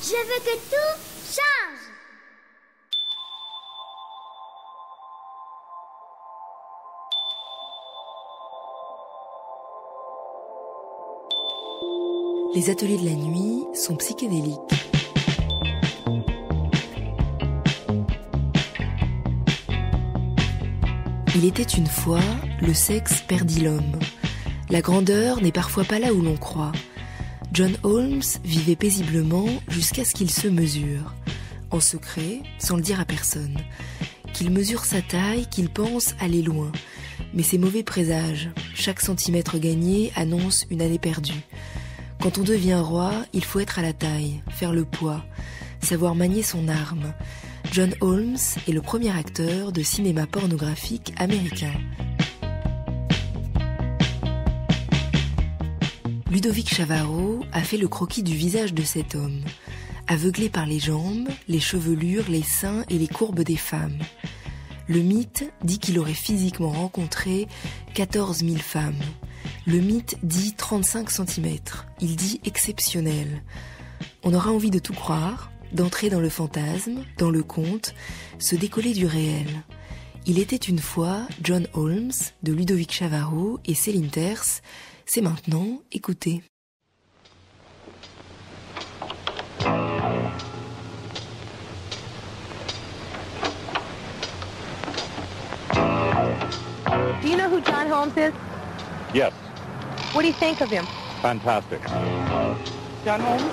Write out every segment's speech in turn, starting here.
Je veux que tout change. Les ateliers de la nuit sont psychédéliques. Il était une fois, le sexe perdit l'homme. La grandeur n'est parfois pas là où l'on croit. John Holmes vivait paisiblement jusqu'à ce qu'il se mesure. En secret, sans le dire à personne. Qu'il mesure sa taille, qu'il pense aller loin. Mais c'est mauvais présage. Chaque centimètre gagné annonce une année perdue. Quand on devient roi, il faut être à la taille, faire le poids, savoir manier son arme. John Holmes est le premier acteur de cinéma pornographique américain. Ludovic Chavarro a fait le croquis du visage de cet homme, aveuglé par les jambes, les chevelures, les seins et les courbes des femmes. Le mythe dit qu'il aurait physiquement rencontré 14 000 femmes. Le mythe dit 35 cm. Il dit exceptionnel. On aura envie de tout croire, d'entrer dans le fantasme, dans le conte, se décoller du réel. Il était une fois John Holmes de Ludovic Chavarro et Céline Terce. C'est maintenant, écoutez. Do you know who John Holmes is? Yes. What do you think of him? Fantastic. John Holmes?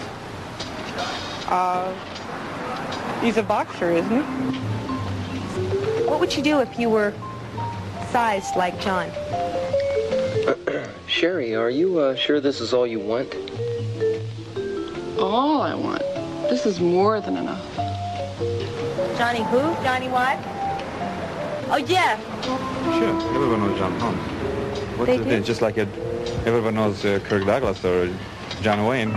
He's a boxer, isn't he? What would you do if you were sized like John? Sherry, are you sure this is all you want? All I want. This is more than enough. Johnny who? Johnny what? Oh, Jeff. Sure, everyone knows John Holmes. What's They his do? name? Just like everyone knows Kirk Douglas or John Wayne.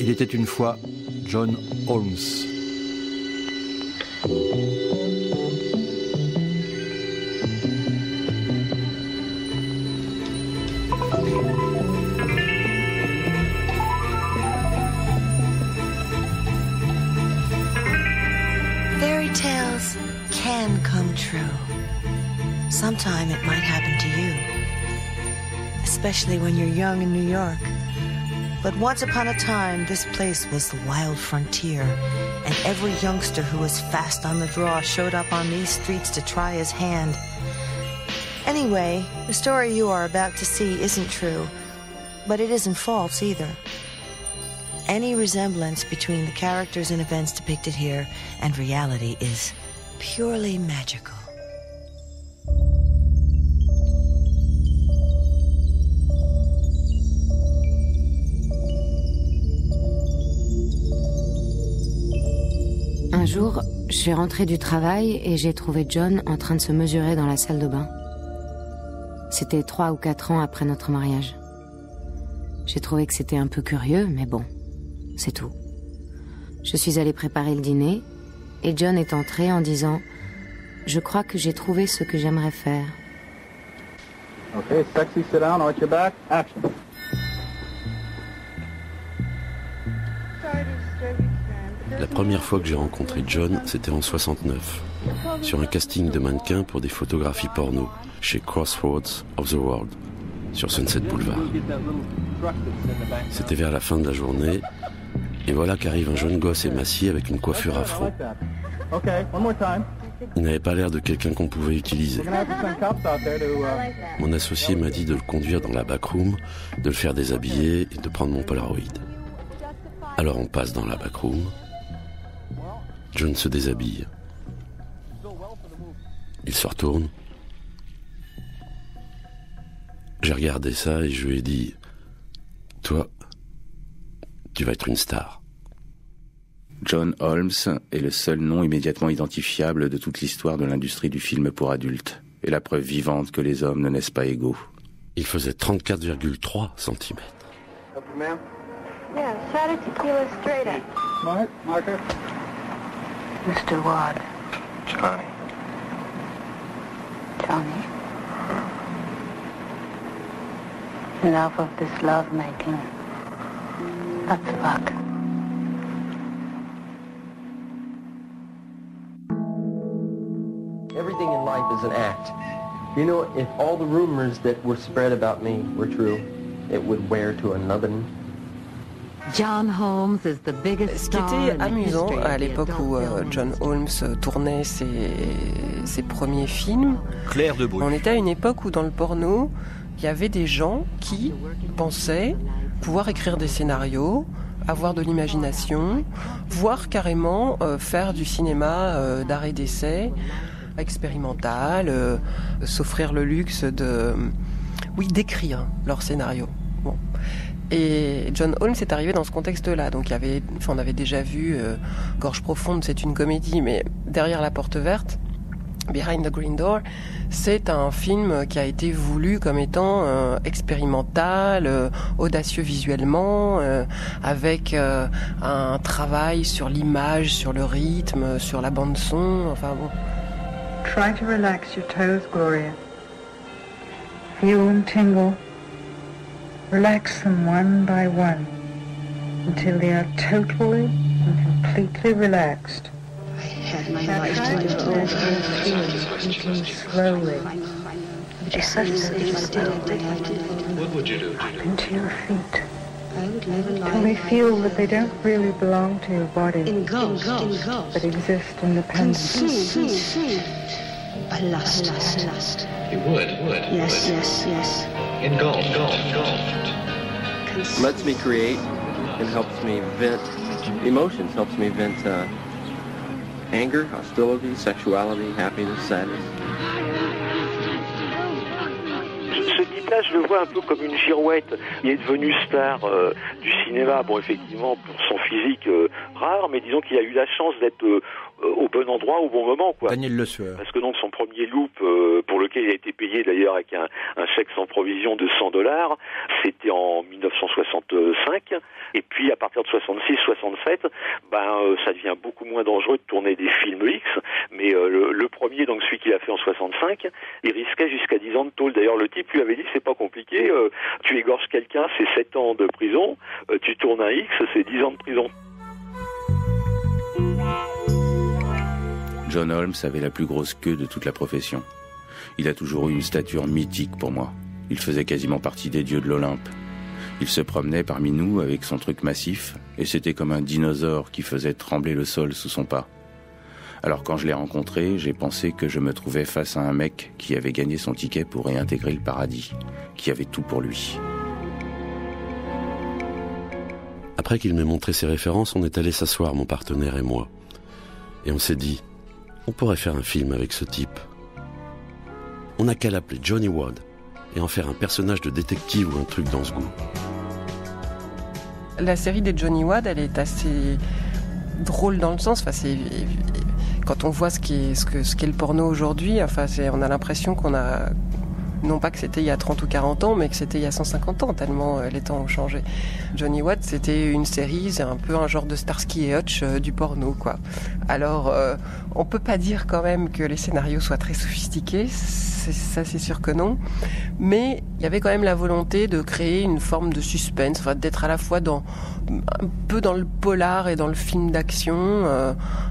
Il était une fois John Holmes. Fairy tales can come true. Sometime it might happen to you, especially when you're young in New York. But once upon a time, this place was the wild frontier, and every youngster who was fast on the draw showed up on these streets to try his hand. Anyway, the story you are about to see isn't true, but it isn't false either. Any resemblance between the characters and events depicted here and reality is purely magical. Un jour, je suis rentrée du travail et j'ai trouvé John en train de se mesurer dans la salle de bain. C'était 3 ou 4 ans après notre mariage. J'ai trouvé que c'était un peu curieux, mais bon, c'est tout. Je suis allée préparer le dîner et John est entré en disant « Je crois que j'ai trouvé ce que j'aimerais faire. » Okay, sexy, sit down, arch your back, action. La première fois que j'ai rencontré John, c'était en 69, sur un casting de mannequins pour des photographies porno, chez Crossroads of the World, sur Sunset Boulevard. C'était vers la fin de la journée, et voilà qu'arrive un jeune gosse émacié avec une coiffure afro. Il n'avait pas l'air de quelqu'un qu'on pouvait utiliser. Mon associé m'a dit de le conduire dans la backroom, de le faire déshabiller et de prendre mon Polaroid. Alors on passe dans la backroom. John se déshabille. Il se retourne. J'ai regardé ça et je lui ai dit « Toi, tu vas être une star. » John Holmes est le seul nom immédiatement identifiable de toute l'histoire de l'industrie du film pour adultes, et la preuve vivante que les hommes ne naissent pas égaux. Il faisait 34,3 cm. Yeah, shot of tequila straight up. Marker. Mr. Ward. Johnny. Johnny. Enough of this love-making. Let's fuck. Everything in life is an act. You know, if all the rumors that were spread about me were true, it would wear to another. John Holmes is the biggest Ce qui était amusant à l'époque où John Holmes tournait ses premiers films, Claire de Bruges. On était à une époque où dans le porno, il y avait des gens qui pensaient pouvoir écrire des scénarios, avoir de l'imagination, voire carrément faire du cinéma d'arrêt d'essai, expérimental, s'offrir le luxe d'écrire leur scénario. Bon. Et John Holmes est arrivé dans ce contexte-là. Donc on avait déjà vu Gorge profonde, c'est une comédie, mais Derrière la porte verte, Behind the Green Door, c'est un film qui a été voulu comme étant expérimental, audacieux visuellement, avec un travail sur l'image, sur le rythme, sur la bande son. Enfin bon. Try to relax your toes, Gloria. Feel them tingle. Relax them one by one until they are totally and completely relaxed. I had my life to live Thinking slowly. Just what would you do? Up into your feet. I would live a life. Till they feel that they don't really belong to your body, but exist independently. Consumed by lust. You would. Yes. Engulfed. Lets me create and helps me vent emotions, helps me vent anger, hostility, sexuality, happiness, sadness. Ce type-là, je le vois un peu comme une girouette. Il est devenu star du cinéma, bon, effectivement, pour son physique rare, mais disons qu'il a eu la chance d'être au bon endroit, au bon moment, quoi. Daniel Le Sueur. Parce que donc son premier loop, pour lequel il a été payé d'ailleurs avec un chèque sans provision de $100, c'était en 1965. Et puis à partir de 66-67, ça devient beaucoup moins dangereux de tourner des films X. Mais le premier, donc celui qu'il a fait en 65, il risquait jusqu'à 10 ans de tôle. D'ailleurs, le type lui avait dit c'est pas compliqué, tu égorges quelqu'un, c'est 7 ans de prison, tu tournes un X, c'est 10 ans de prison. John Holmes avait la plus grosse queue de toute la profession. Il a toujours eu une stature mythique pour moi. Il faisait quasiment partie des dieux de l'Olympe. Il se promenait parmi nous avec son truc massif, et c'était comme un dinosaure qui faisait trembler le sol sous son pas. Alors quand je l'ai rencontré, j'ai pensé que je me trouvais face à un mec qui avait gagné son ticket pour réintégrer le paradis, qui avait tout pour lui. Après qu'il m'ait montré ses références, on est allé s'asseoir, mon partenaire et moi. Et on s'est dit, on pourrait faire un film avec ce type. On n'a qu'à l'appeler Johnny Ward et en faire un personnage de détective ou un truc dans ce goût. La série des Johnny Ward, elle est assez drôle dans le sens, quand on voit ce qu'est le porno aujourd'hui, on a l'impression qu'on a, non pas que c'était il y a 30 ou 40 ans, mais que c'était il y a 150 ans, tellement les temps ont changé. Johnny Ward, c'était une série, c'est un peu un genre de Starsky et Hutch du porno, quoi. Alors, on peut pas dire quand même que les scénarios soient très sophistiqués, ça c'est sûr que non, mais il y avait quand même la volonté de créer une forme de suspense, d'être à la fois un peu dans le polar et dans le film d'action,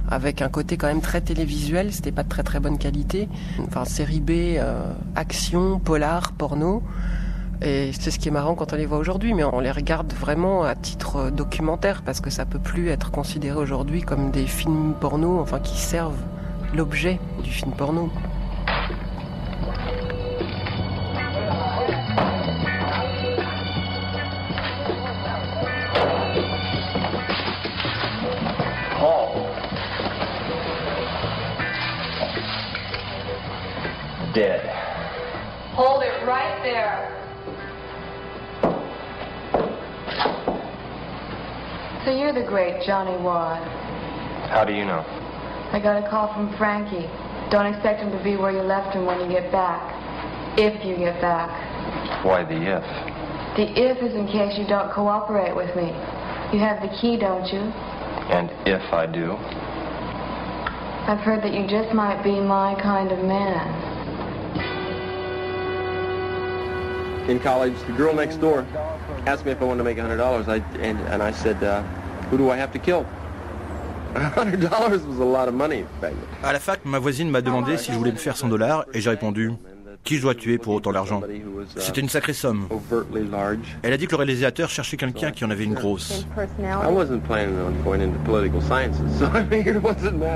avec un côté quand même très télévisuel, c'était pas de très très bonne qualité, série B, action, polar, porno. Et c'est ce qui est marrant quand on les voit aujourd'hui, mais on les regarde vraiment à titre documentaire, parce que ça peut plus être considéré aujourd'hui comme des films porno, qui servent l'objet du film porno. Dead. Hold it right there. So you're the great Johnny Ward. How do you know? I got a call from Frankie. Don't expect him to be where you left him when you get back. If you get back. Why the if? The if is in case you don't cooperate with me. You have the key, don't you? And if I do? I've heard that you just might be my kind of man. In college, the girl next door asked me if I wanted to make $100, and I said, who do I have to kill? $100 was a lot of money back then. À la fac, ma voisine m'a demandé si je voulais me faire $100 et j'ai répondu qui je dois tuer pour autant d'argent. C'était une sacrée somme. Elle a dit que le réalisateur cherchait quelqu'un qui en avait une grosse.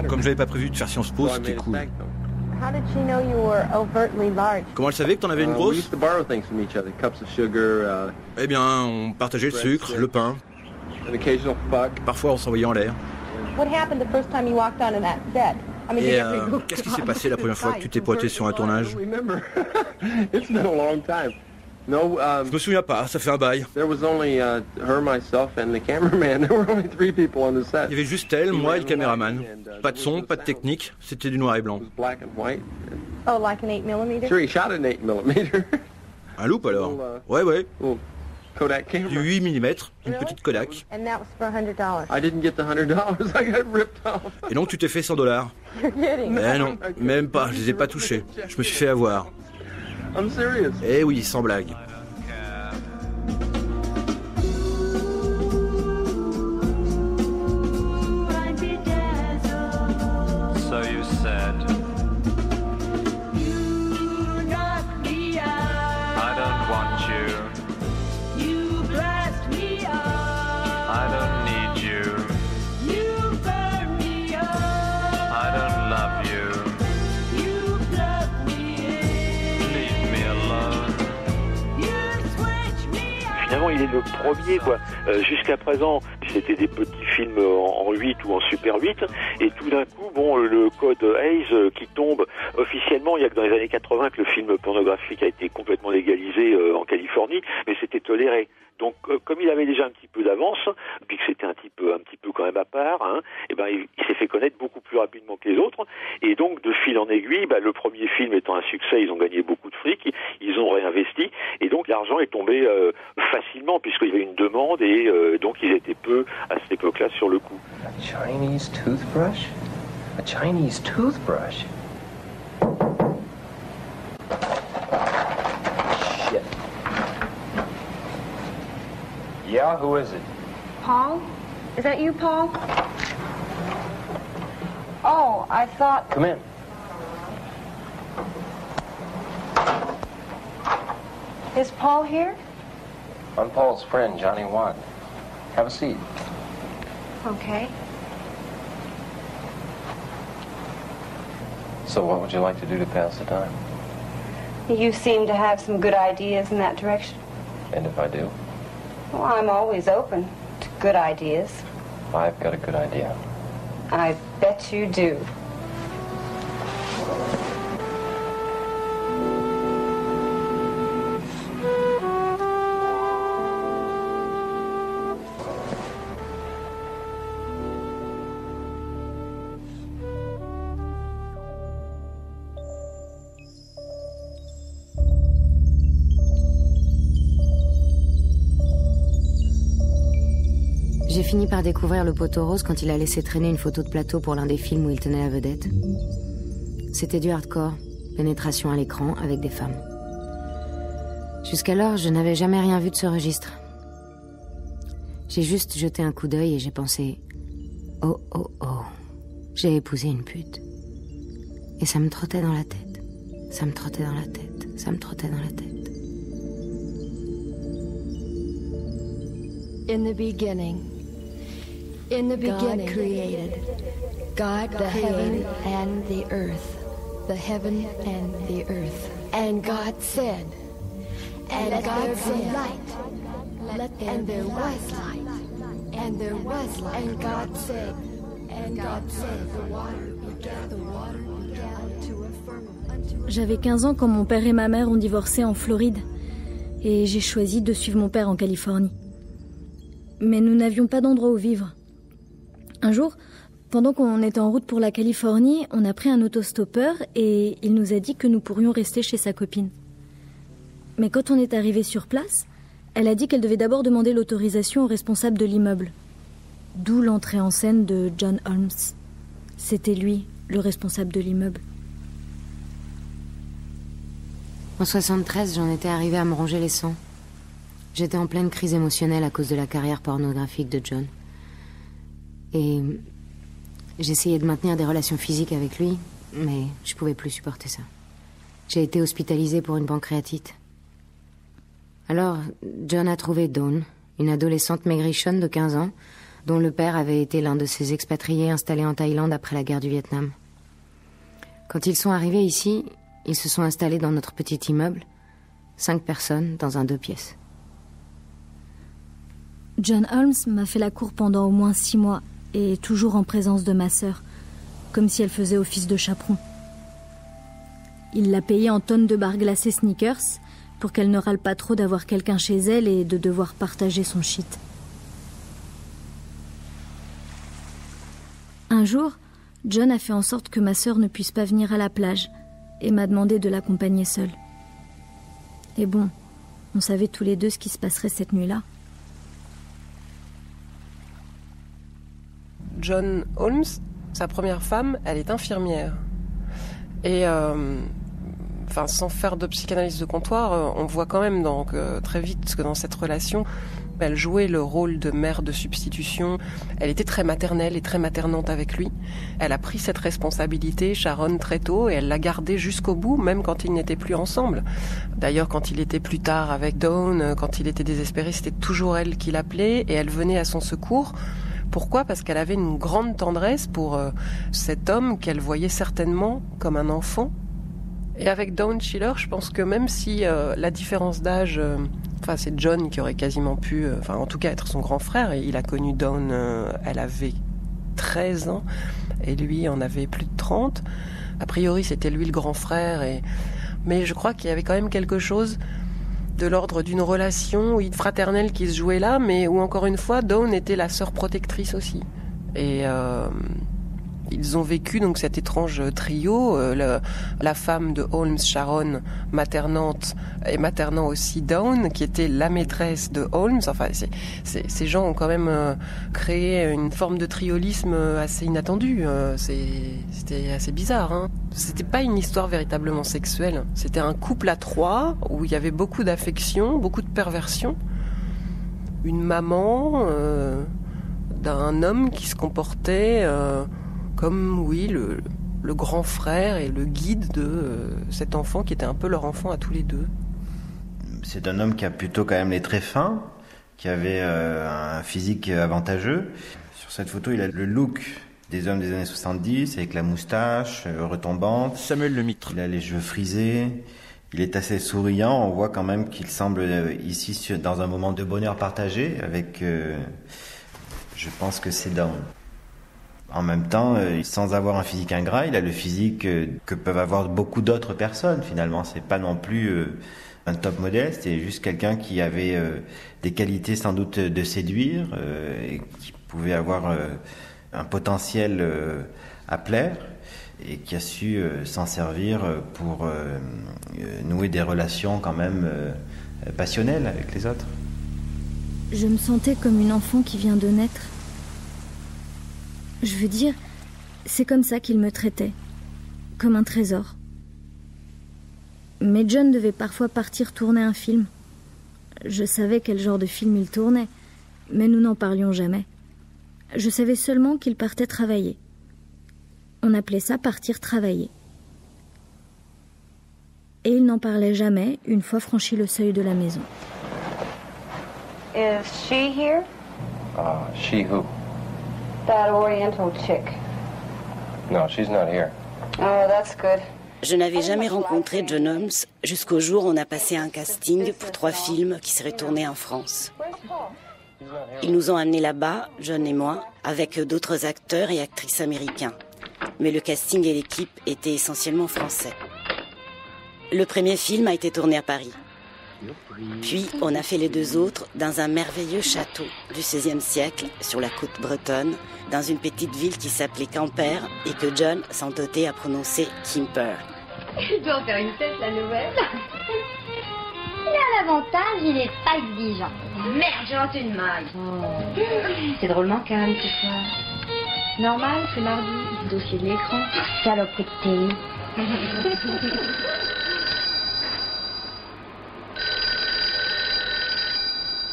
Comme j'avais pas prévu de faire Sciences Po, c'était cool. Comment elle savait que t'en avais une grosse? Eh bien, on partageait le sucre, le pain. Parfois, on s'envoyait en l'air. Et qu'est-ce qui s'est passé la première fois que tu t'es pointé sur un tournage? Je me souviens pas, ça fait un bail. Il y avait juste elle, moi et le caméraman. Pas de son, pas de technique, c'était du noir et blanc. Oh, like an 8mm? Sure, he shot an 8mm. Un loop alors? Ouais. Kodak camera. Du 8 mm, une petite Kodak. And that was for $100. I didn't get the $100. I got ripped off. Et donc tu t'es fait $100. You're kidding. Mais non, même pas, je les ai pas touchés. Je me suis fait avoir. I'm serious. Eh oui, sans blague. So you said I don't want you. I don't need you. You burn me up. I don't love you. You plug me in. Leave me alone. You switch me up. Finalement, il est le premier, quoi. Jusqu'à présent, c'était des petits films en 8 ou en Super 8, et tout d'un coup, bon, le code Hays qui tombe officiellement, il y a que dans les années 80 que le film pornographique a été complètement légalisé en Californie, mais c'était toléré. Donc, comme il avait déjà un petit peu d'avance, puis que c'était un petit peu quand même à part, hein, et ben il s'est fait connaître beaucoup plus rapidement que les autres. Et donc, de fil en aiguille, le premier film étant un succès, ils ont gagné beaucoup de fric, ils ont réinvesti, et donc l'argent est tombé facilement puisqu'il y avait une demande, et donc ils étaient peu à cette époque-là sur le coup. A Chinese toothbrush? A Chinese toothbrush? Shit. Yeah, who is it? Paul? Is that you, Paul? Oh, I thought... Come in. Is Paul here? I'm Paul's friend, Johnny Watt. Have a seat. Okay. So what would you like to do to pass the time? You seem to have some good ideas in that direction. And if I do? Well, I'm always open to good ideas. I've got a good idea. I bet you do. J'ai fini par découvrir le poteau rose quand il a laissé traîner une photo de plateau pour l'un des films où il tenait la vedette. C'était du hardcore, pénétration à l'écran avec des femmes. Jusqu'alors, je n'avais jamais rien vu de ce registre. J'ai juste jeté un coup d'œil et j'ai pensé « Oh, oh, oh, j'ai épousé une pute. » Et ça me trottait dans la tête, ça me trottait dans la tête, ça me trottait dans la tête. In the beginning, God created the heaven and the earth, the heaven and the earth. And God said, and God said, light, and there was light, and there was light. And God said, the water began to a firmament. J'avais 15 ans quand mon père et ma mère ont divorcé en Floride, et j'ai choisi de suivre mon père en Californie. Mais nous n'avions pas d'endroit où vivre. Un jour, pendant qu'on était en route pour la Californie, on a pris un autostoppeur et il nous a dit que nous pourrions rester chez sa copine. Mais quand on est arrivé sur place, elle a dit qu'elle devait d'abord demander l'autorisation au responsable de l'immeuble. D'où l'entrée en scène de John Holmes. C'était lui, le responsable de l'immeuble. En 73, j'en étais arrivée à me ronger les sangs. J'étais en pleine crise émotionnelle à cause de la carrière pornographique de John. Et j'essayais de maintenir des relations physiques avec lui, mais je pouvais plus supporter ça. J'ai été hospitalisée pour une pancréatite. Alors, John a trouvé Dawn, une adolescente maigrichonne de 15 ans, dont le père avait été l'un de ces expatriés installés en Thaïlande après la guerre du Vietnam. Quand ils sont arrivés ici, ils se sont installés dans notre petit immeuble, 5 personnes dans un 2 pièces. John Holmes m'a fait la cour pendant au moins 6 mois, et toujours en présence de ma sœur, comme si elle faisait office de chaperon. Il l'a payée en tonnes de barres glacées Snickers, pour qu'elle ne râle pas trop d'avoir quelqu'un chez elle et de devoir partager son shit. Un jour, John a fait en sorte que ma sœur ne puisse pas venir à la plage et m'a demandé de l'accompagner seule. Et bon, on savait tous les deux ce qui se passerait cette nuit-là. John Holmes, sa première femme, elle est infirmière. Et sans faire de psychanalyse de comptoir, on voit quand même très vite que dans cette relation, elle jouait le rôle de mère de substitution. Elle était très maternelle et très maternante avec lui. Elle a pris cette responsabilité, Sharon, très tôt, et elle l'a gardée jusqu'au bout, même quand ils n'étaient plus ensemble. D'ailleurs, quand il était plus tard avec Dawn, quand il était désespéré, c'était toujours elle qui l'appelait, et elle venait à son secours. Pourquoi ? Parce qu'elle avait une grande tendresse pour cet homme qu'elle voyait certainement comme un enfant. Et avec Dawn Schiller, je pense que même si la différence d'âge... c'est John qui aurait quasiment pu, en tout cas, être son grand frère. Et il a connu Dawn, elle avait 13 ans, et lui en avait plus de 30. A priori, c'était lui le grand frère. Mais je crois qu'il y avait quand même quelque chose de l'ordre d'une relation fraternelle qui se jouait là, mais où, encore une fois, Dawn était la sœur protectrice aussi. Et... ils ont vécu donc cet étrange trio, la femme de Holmes, Sharon, maternante et maternant aussi Dawn, qui était la maîtresse de Holmes. Ces gens ont quand même créé une forme de triolisme assez inattendue. C'était assez bizarre. Hein. C'était pas une histoire véritablement sexuelle. C'était un couple à 3 où il y avait beaucoup d'affection, beaucoup de perversion. Une maman d'un homme qui se comportait... comme, oui, le grand frère et le guide de cet enfant qui était un peu leur enfant à tous les deux. C'est un homme qui a plutôt quand même les traits fins, qui avait un physique avantageux. Sur cette photo, il a le look des hommes des années 70, avec la moustache retombante. Samuel Lemitre. Il a les cheveux frisés. Il est assez souriant. On voit quand même qu'il semble ici dans un moment de bonheur partagé avec... je pense que c'est Dawn. En même temps, sans avoir un physique ingrat, il a le physique que peuvent avoir beaucoup d'autres personnes, finalement. C'est pas non plus un top modèle, c'est juste quelqu'un qui avait des qualités sans doute de séduire et qui pouvait avoir un potentiel à plaire et qui a su s'en servir pour nouer des relations quand même passionnelles avec les autres. Je me sentais comme une enfant qui vient de naître. Je veux dire, c'est comme ça qu'il me traitait, comme un trésor. Mais John devait parfois partir tourner un film. Je savais quel genre de film il tournait, mais nous n'en parlions jamais. Je savais seulement qu'il partait travailler. On appelait ça partir travailler. Et il n'en parlait jamais une fois franchi le seuil de la maison. Is she here? She who? That Oriental chick. No, she's not here. Oh, that's good. Je n'avais jamais rencontré John Holmes jusqu'au jour où on a passé un casting pour 3 films qui seraient tournés en France. Ils nous ont amenés là-bas, John et moi, avec d'autres acteurs et actrices américains. Mais le casting et l'équipe étaient essentiellement français. Le premier film a été tourné à Paris. Puis, on a fait les 2 autres dans un merveilleux château du XVIe siècle, sur la côte bretonne, dans une petite ville qui s'appelait Quimper et que John s'entêtait à prononcer Kimper. Je dois en faire une tête, la nouvelle. Il a l'avantage, il est pas exigeant. Merde, j'ai lancé une maille. C'est drôlement calme ce soir. C'est normal, c'est mardi. Le dossier de l'écran. Saloperie de télé.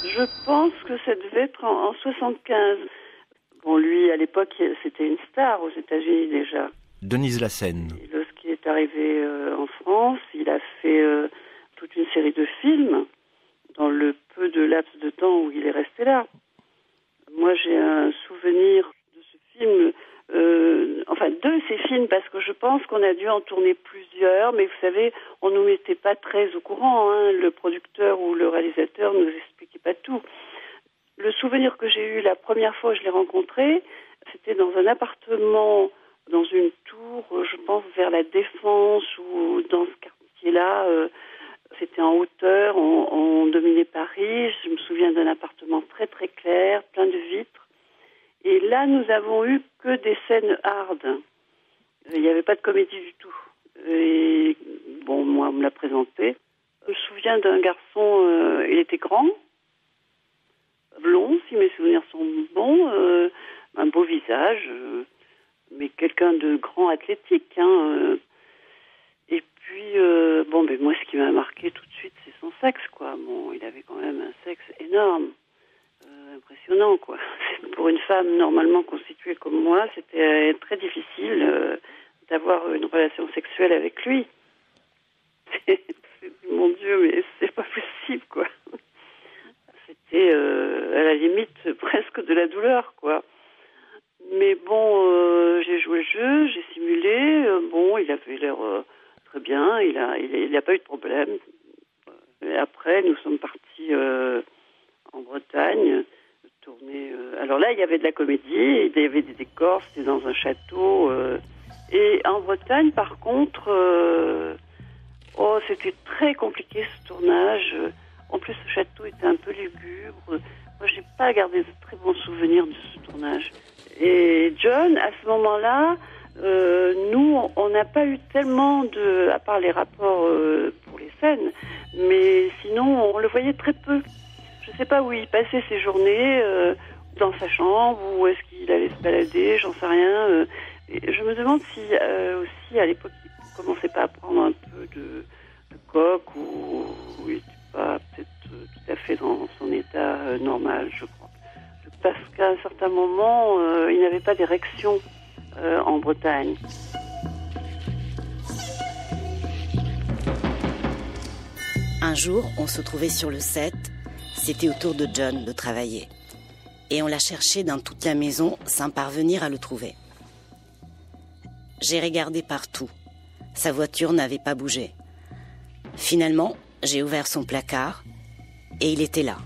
Je pense que ça devait être en 75. Bon, lui, à l'époque, c'était une star aux États-Unis déjà. Denise Lassène. Et lorsqu'il est arrivé en France, il a fait toute une série de films dans le peu de laps de temps où il est resté là. Moi, j'ai un souvenir de ce film, de ces films, parce que je pense qu'on a dû en tourner plusieurs, mais vous savez, on nous mettait pas très au courant, hein. Le producteur ou le réalisateur nous expliquait pas tout. Le souvenir que j'ai eu la première fois où je l'ai rencontré, c'était dans un appartement, dans une tour, je pense vers la Défense ou dans ce quartier-là. C'était en hauteur, on dominait Paris. Je me souviens d'un appartement très très clair, plein de vitres. Et là, nous avons eu que des scènes hard. Il n'y avait pas de comédie du tout. Et bon, moi, on me l'a présenté. Je me souviens d'un garçon, il était grand, blond, si mes souvenirs sont bons, un beau visage, mais quelqu'un de grand athlétique, hein. Et puis, moi, ce qui m'a marqué tout de suite, c'est son sexe, quoi. Bon, il avait quand même un sexe énorme, impressionnant, quoi. Pour une femme normalement constituée comme moi, c'était très difficile d'avoir une relation sexuelle avec lui. Mon Dieu, mais c'est pas possible, quoi. C'était à la limite presque de la douleur, quoi. Mais bon, j'ai joué le jeu, j'ai simulé. Il avait l'air très bien, il n'a pas eu de problème. Et après, nous sommes partis en Bretagne, tourner. Alors là, il y avait de la comédie, il y avait des décors, c'était dans un château. Et en Bretagne, par contre, c'était très compliqué ce tournage. En plus, ce château était un peu lugubre. Moi, j'ai pas gardé de très bons souvenirs de ce tournage. Et John, à ce moment-là, nous, on n'a pas eu tellement à part les rapports pour les scènes, mais sinon, on le voyait très peu. Je sais pas où il passait ses journées, dans sa chambre, ou est-ce qu'il allait se balader, j'en sais rien. Et je me demande si, aussi, à l'époque, il commençait pas à prendre un peu de coke, ou il n'était pas peut-être tout à fait dans son état normal, je crois. Parce qu'à un certain moment, il n'avait pas d'érection en Bretagne. Un jour, on se trouvait sur le set. C'était au tour de John de travailler. Et on l'a cherché dans toute la maison sans parvenir à le trouver. J'ai regardé partout. Sa voiture n'avait pas bougé. Finalement, j'ai ouvert son placard et il était là,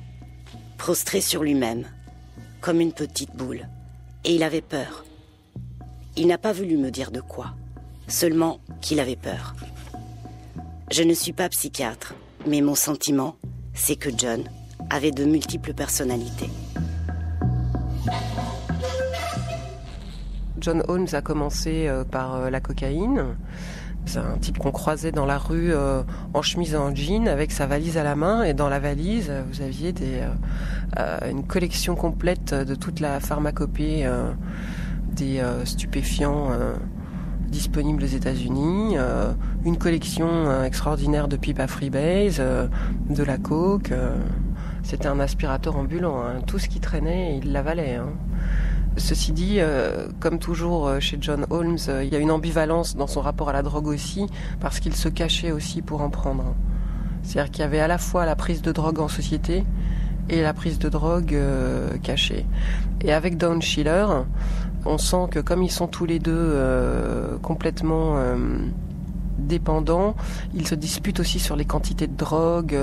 prostré sur lui-même, comme une petite boule. Et il avait peur. Il n'a pas voulu me dire de quoi, seulement qu'il avait peur. Je ne suis pas psychiatre, mais mon sentiment, c'est que John avait de multiples personnalités. John Holmes a commencé par la cocaïne. C'est un type qu'on croisait dans la rue en chemise et en jean avec sa valise à la main, et dans la valise vous aviez une collection complète de toute la pharmacopée des stupéfiants disponibles aux États-Unis, une collection extraordinaire de pipes à freebase, de la coke. C'était un aspirateur ambulant, hein. Tout ce qui traînait, il l'avalait, hein. Ceci dit, comme toujours chez John Holmes, il y a une ambivalence dans son rapport à la drogue aussi, parce qu'il se cachait aussi pour en prendre. C'est-à-dire qu'il y avait à la fois la prise de drogue en société et la prise de drogue cachée. Et avec Don Schiller, on sent que comme ils sont tous les deux complètement dépendants, ils se disputent aussi sur les quantités de drogue.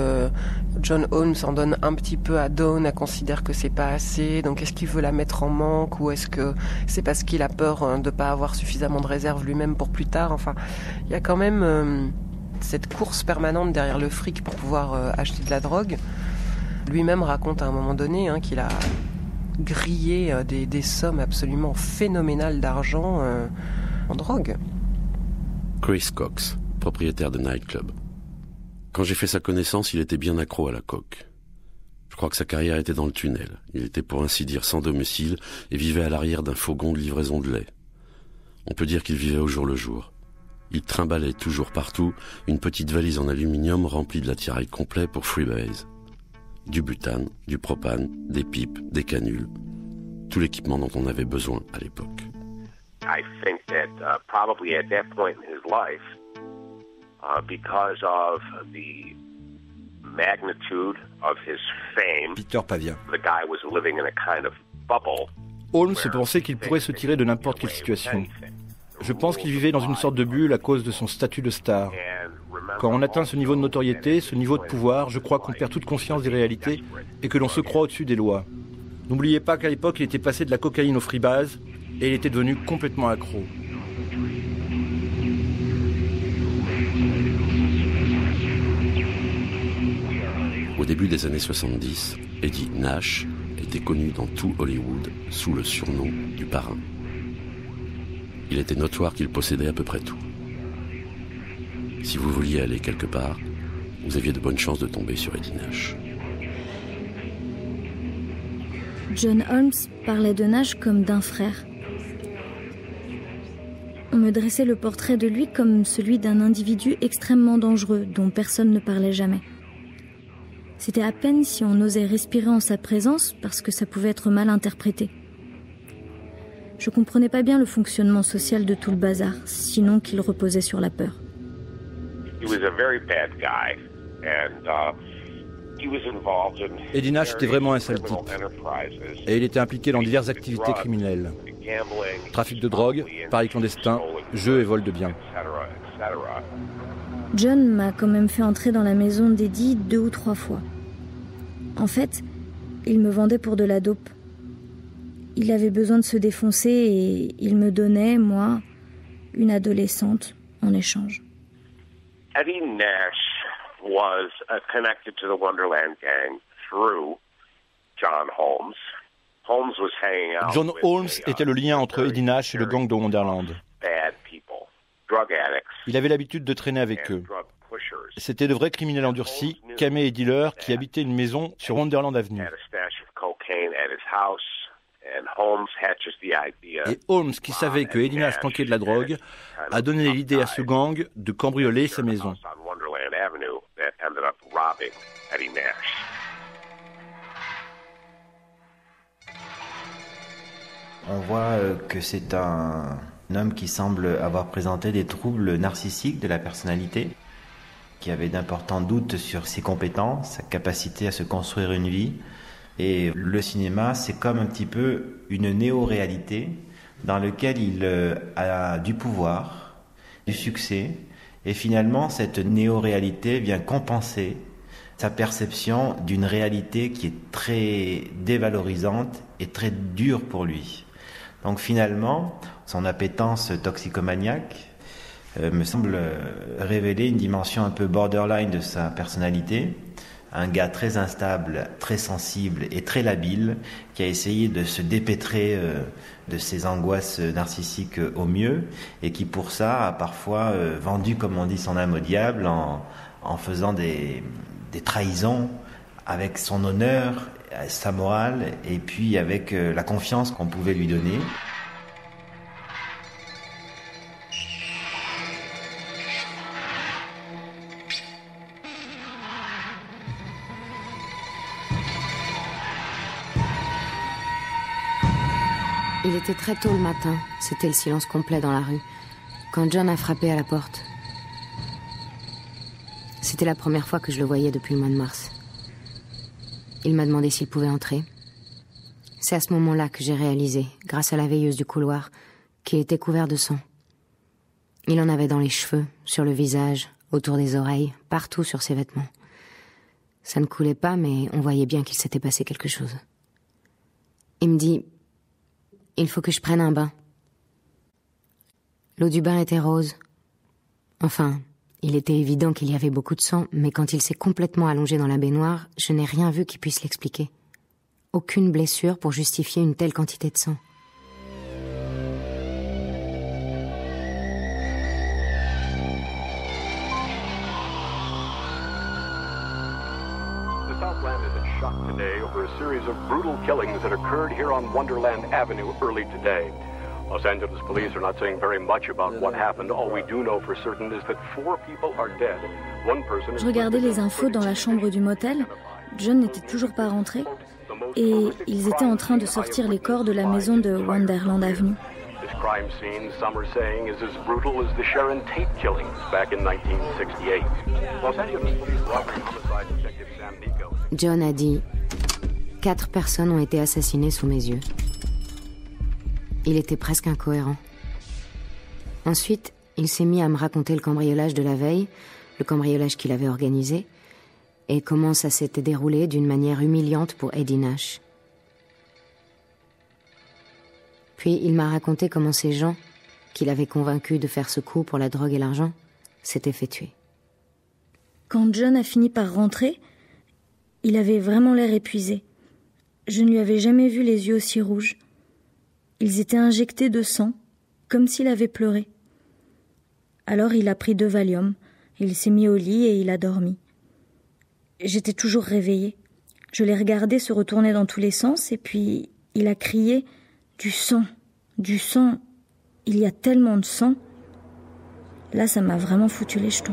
John Holmes en donne un petit peu à Don, elle considère que c'est pas assez, donc est-ce qu'il veut la mettre en manque, ou est-ce que c'est parce qu'il a peur de pas avoir suffisamment de réserve lui-même pour plus tard. Enfin, il y a quand même cette course permanente derrière le fric pour pouvoir acheter de la drogue. Lui-même raconte à un moment donné qu'il a grillé des sommes absolument phénoménales d'argent en drogue. Chris Cox, propriétaire de nightclub. Quand j'ai fait sa connaissance, il était bien accro à la coke. Je crois que sa carrière était dans le tunnel. Il était pour ainsi dire sans domicile et vivait à l'arrière d'un fourgon de livraison de lait. On peut dire qu'il vivait au jour le jour. Il trimballait toujours partout une petite valise en aluminium remplie de l'attirail complet pour Freebase. Du butane, du propane, des pipes, des canules. Tout l'équipement dont on avait besoin à l'époque. I think that probably at that point in his life, because of the magnitude of his fame, Peter Pavia. the guy was living in a kind of bubble. Holmes pensait qu'il pourrait se tirer de n'importe quelle situation. Je pense qu'il vivait dans une sorte de bulle à cause de son statut de star. Quand on atteint ce niveau de notoriété, ce niveau de pouvoir, je crois qu'on perd toute conscience des réalités et que l'on se croit au-dessus des lois. N'oubliez pas qu'à l'époque, il était passé de la cocaïne au freebase et il était devenu complètement accro. Au début des années 70, Eddie Nash était connu dans tout Hollywood sous le surnom du parrain. Il était notoire qu'il possédait à peu près tout. Si vous vouliez aller quelque part, vous aviez de bonnes chances de tomber sur Eddie Nash. John Holmes parlait de Nash comme d'un frère. On me dressait le portrait de lui comme celui d'un individu extrêmement dangereux dont personne ne parlait jamais. C'était à peine si on osait respirer en sa présence parce que ça pouvait être mal interprété. Je comprenais pas bien le fonctionnement social de tout le bazar, sinon qu'il reposait sur la peur. Eddie Nash était vraiment un sale type. Et il était impliqué dans diverses activités criminelles. Trafic de drogue, paris clandestin, jeux et vol de biens. John m'a quand même fait entrer dans la maison d'Eddie 2 ou 3 fois. En fait, il me vendait pour de la dope. Il avait besoin de se défoncer et il me donnait, moi, une adolescente, en échange. Eddie Nash was connected to the Wonderland Gang through John Holmes. Holmes was hanging out John Holmes était le lien entre Eddie Nash et le gang de Wonderland. bad people, drug addicts, Il avait l'habitude de traîner avec eux. C'était de vrais criminels endurcis, camés et dealers, qui habitaient une maison sur Wonderland Avenue. had a stash of cocaine at his house, and Holmes hatches the idea. Et Holmes, qui savait que Eddie Nash planquait de la drogue, a donné l'idée à ce gang de cambrioler sa maison. On Wonderland Avenue that ended up robbing Eddie Nash. On voit que c'est un homme qui semble avoir présenté des troubles narcissiques de la personnalité, qui avait d'importants doutes sur ses compétences, sa capacité à se construire une vie. Et le cinéma, c'est comme un petit peu une néo-réalité dans laquelle il a du pouvoir, du succès. Et finalement, cette néo-réalité vient compenser sa perception d'une réalité qui est très dévalorisante et très dure pour lui. Donc finalement, son appétence toxicomaniaque me semble révéler une dimension un peu borderline de sa personnalité. Un gars très instable, très sensible et très labile, qui a essayé de se dépêtrer de ses angoisses narcissiques au mieux, et qui pour ça a parfois vendu, comme on dit, son âme au diable en faisant des trahisons avec son honneur, sa morale, et puis avec la confiance qu'on pouvait lui donner. Il était très tôt le matin, c'était le silence complet dans la rue, quand John a frappé à la porte. C'était la première fois que je le voyais depuis le mois de mars. Il m'a demandé s'il pouvait entrer. C'est à ce moment-là que j'ai réalisé, grâce à la veilleuse du couloir, qu'il était couvert de sang. Il en avait dans les cheveux, sur le visage, autour des oreilles, partout sur ses vêtements. Ça ne coulait pas, mais on voyait bien qu'il s'était passé quelque chose. Il me dit... Il faut que je prenne un bain. L'eau du bain était rose. Enfin, il était évident qu'il y avait beaucoup de sang, mais quand il s'est complètement allongé dans la baignoire, je n'ai rien vu qui puisse l'expliquer. Aucune blessure pour justifier une telle quantité de sang. The Southland is a shocked today over a series of brutal killings that occurred here on Wonderland Avenue early today. Los Angeles police are not saying very much about what happened. All we do know for certain is that 4 people are dead. One person is... Je regardais les infos dans la chambre du motel. John n'était toujours pas rentré. Et ils étaient en train de sortir les corps de la maison de Wonderland Avenue. This crime scene, some are saying, is as brutal as the Sharon Tate killings back in 1968. Los Angeles police robbery homicide detective Sam Nico. John a dit « 4 personnes ont été assassinées sous mes yeux ». Il était presque incohérent. Ensuite, il s'est mis à me raconter le cambriolage de la veille, le cambriolage qu'il avait organisé, et comment ça s'était déroulé d'une manière humiliante pour Eddie Nash. Puis il m'a raconté comment ces gens, qu'il avait convaincus de faire ce coup pour la drogue et l'argent, s'étaient fait tuer. Quand John a fini par rentrer, il avait vraiment l'air épuisé. Je ne lui avais jamais vu les yeux aussi rouges. Ils étaient injectés de sang, comme s'il avait pleuré. Alors il a pris 2 Valium, il s'est mis au lit et il a dormi. J'étais toujours réveillée. Je l'ai regardé se retourner dans tous les sens et puis il a crié « Du sang, du sang, il y a tellement de sang !» Là, ça m'a vraiment foutu les jetons.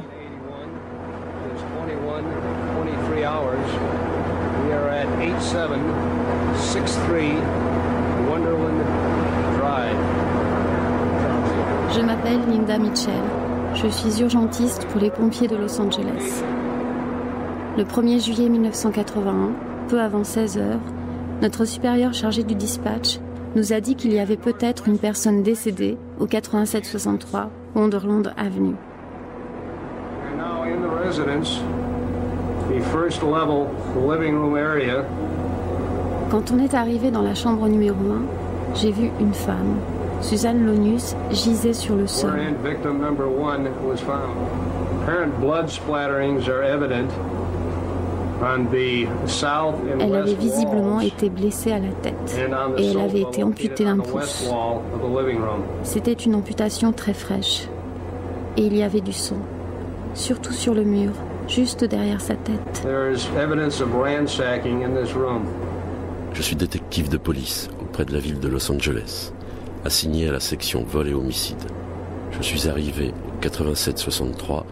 Je m'appelle Linda Mitchell. Je suis urgentiste pour les pompiers de Los Angeles. Le 1er juillet 1981, peu avant 16 heures, notre supérieur chargé du dispatch nous a dit qu'il y avait peut-être une personne décédée au 8763 Wonderland Avenue. Quand on est arrivé dans la chambre numéro 1, j'ai vu une femme. Suzanne Lonius gisait sur le sol. Elle avait visiblement été blessée à la tête et elle avait été amputée d'un pouce. C'était une amputation très fraîche et il y avait du sang, surtout sur le mur, juste derrière sa tête. Je suis détective de police auprès de la ville de Los Angeles, assigné à la section vol et homicide. Je suis arrivé au 8763